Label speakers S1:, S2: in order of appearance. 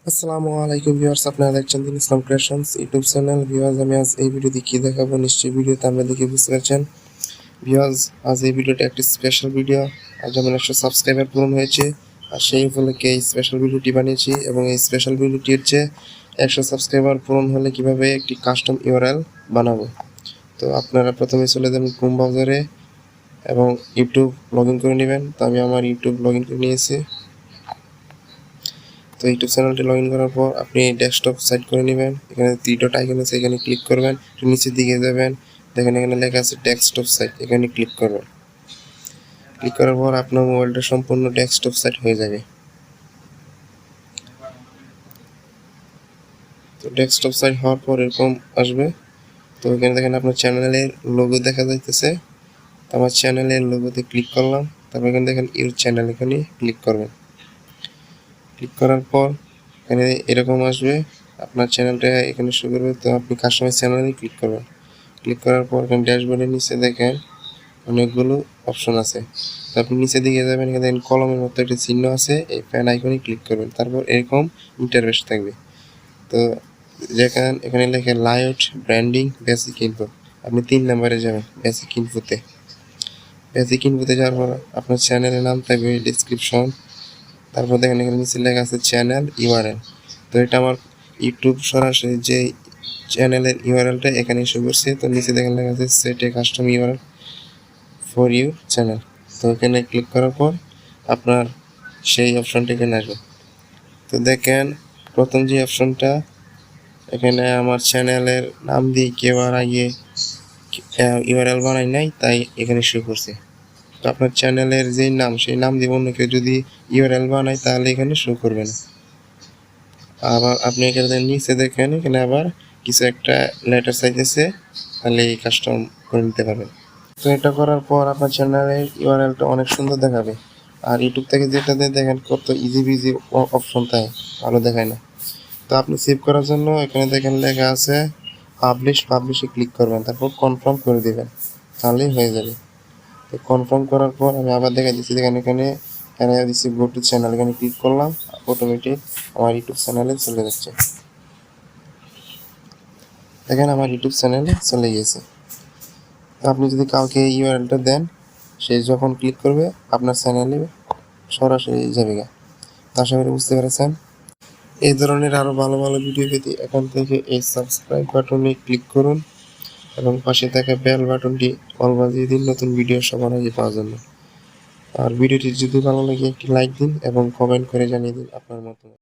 S1: আসসালামু আলাইকুম ভিউয়ার্স, আপনারা দেখছেন দিনিসলাম ক্রিয়েশনস ইউটিউব চ্যানেল। ভিউয়ার্স, আমি আজ এই ভিডিওতে কি দেখাবো নিশ্চয়ই ভিডিওতে আমরা দেখে বুঝতে পারছেন। ভিউয়ার্স, আজ এই ভিডিওটা একটি স্পেশাল ভিডিও। আজ আমার 100 সাবস্ক্রাইবার পূরণ হয়েছে, আর সেই উপলক্ষে এই স্পেশাল ভিডিওটি বানিয়েছি। এবং এই স্পেশাল ভিডিওটি হচ্ছে 100 সাবস্ক্রাইবার পূরণ হলে কিভাবে একটি কাস্টম ইউআরএল বানাবো। তো আপনারা প্রথমে চলে যাবেন ক্রোম ব্রাউজারে এবং ইউটিউব লগ ইন করে নেবেন। তো আমি আমার ইউটিউব লগ ইন করে নিয়েছি। তো ইউটিউব চ্যানেলটি লগ ইন করার পর আপনি ডেস্কটপ সেট করে নেবেন। এখানে 3 ডট আইকন আছে, এখানে ক্লিক করবেন। নিচের দিকে যাবেন, দেখেন এখানে লেখা আছে ডেস্কটপ সাইট, এখানে ক্লিক করবেন। ক্লিক করার পর আপনার মোবাইলটা সম্পূর্ণ ডেস্কটপ সেট হয়ে যাবে। তো ডেস্কটপ সাইট হওয়ার পর এরকম আসবে। তো এখানে দেখেন আপনার চ্যানেলের লোগো দেখা যাইতেছে। তো আমার চ্যানেলের লোগোতে ক্লিক করলাম। তারপর এখানে দেখেন ইউর চ্যানেল, এখানে ক্লিক করবেন। ক্লিক করার পর এখানে এরকম আসবে, আপনার চ্যানেলটা এখানে শুরু করবে। তো আপনি কাস্টমাইজ চ্যানেলে ক্লিক করবেন। ক্লিক করার পর এখানে ড্যাশবোর্ডের নিচে দেখেন অনেকগুলো অপশন আছে। তো আপনি নিচের দিকে যাবেন, এখানে দেখেন কলমের মতো একটা চিহ্ন আছে, এই প্যান আইকনে ক্লিক করবেন। তারপর এরকম ইন্টারফেস থাকবে। তো এখানে লেখে লাইট ব্র্যান্ডিং বেসিক ইনফো, আপনি 3 নম্বরে যাবেন বেসিক ইনফোতে। বেসিক ইনফোতে যাওয়ার পর আপনার চ্যানেলের নাম থাকবে, ডিসক্রিপশন। তারপর দেখেন এখানে নিচে লেখা আছে চ্যানেল ইউআরএল। তো এটা আমার ইউটিউব সরাসরি যে চ্যানেলের ইউআরএলটা এখানে শো করছে। তো নিচে দেখেন লেখা আছে set a custom URL for you channel. তো এখানে ক্লিক করার পর আপনার সেই অপশনটা এখানে আসবে। তো দেখেন প্রথম যে অপশনটা, এখানে আমার চ্যানেলের নাম দিয়ে কেউ আর আগে ইউআরএল বানাই নাই, তাই এখানে শো করছে। তো আপনার চ্যানেলের যে নাম, সেই নাম দিয়ে অন্য কেউ যদি ইউআরএল বানায় তাহলে এখানে শো করবে না। আবার আপনি এখানে নিচে দেখেন, এখানে আবার কিছু একটা লেটার চাইতেছে, তাহলে এই কাস্টম করে নিতে পারবেন। তো এটা করার পর আপনার চ্যানেলের ইউআরএলটা অনেক সুন্দর দেখাবে। আর ইউটিউব থেকে যেটাতে দেখেন কত ইজি বিজি অপশন থাকে, ভালো দেখায় না। তো আপনি সেভ করার জন্য এখানে দেখেন লেখা আছে পাবলিশে ক্লিক করবেন, তারপর কনফার্ম করে দেবেন, তাহলেই হয়ে যাবে। তো কনফার্ম করার পর আমি আবার দেখা দিচ্ছি, দেখেন এখানে এখানে দিচ্ছি গো টু চ্যানেল, এখানে ক্লিক করলাম, অটোমেটিক আমার ইউটিউব চ্যানেলে চলে যাচ্ছে। দেখেন আমার ইউটিউব চ্যানেলে চলে গিয়েছে। তো আপনি যদি কাউকে ইউআরএলটা দেন, সে যখন ক্লিক করবে আপনার চ্যানেলে সরাসরি যাবে। আশা করি বুঝতে পেরেছেন। এই ধরনের আরও ভালো ভালো ভিডিও পেতে এখান থেকে এই সাবস্ক্রাইব বাটনে ক্লিক করুন এবং পাশে থাকা বেল বাটনটি অল বাজিয়ে দিন নতুন ভিডিও সবার আগে পাওয়ার জন্য। আর ভিডিওটি যদি ভালো লাগে একটি লাইক দিন এবং কমেন্ট করে জানিয়ে দিন আপনার মতামত।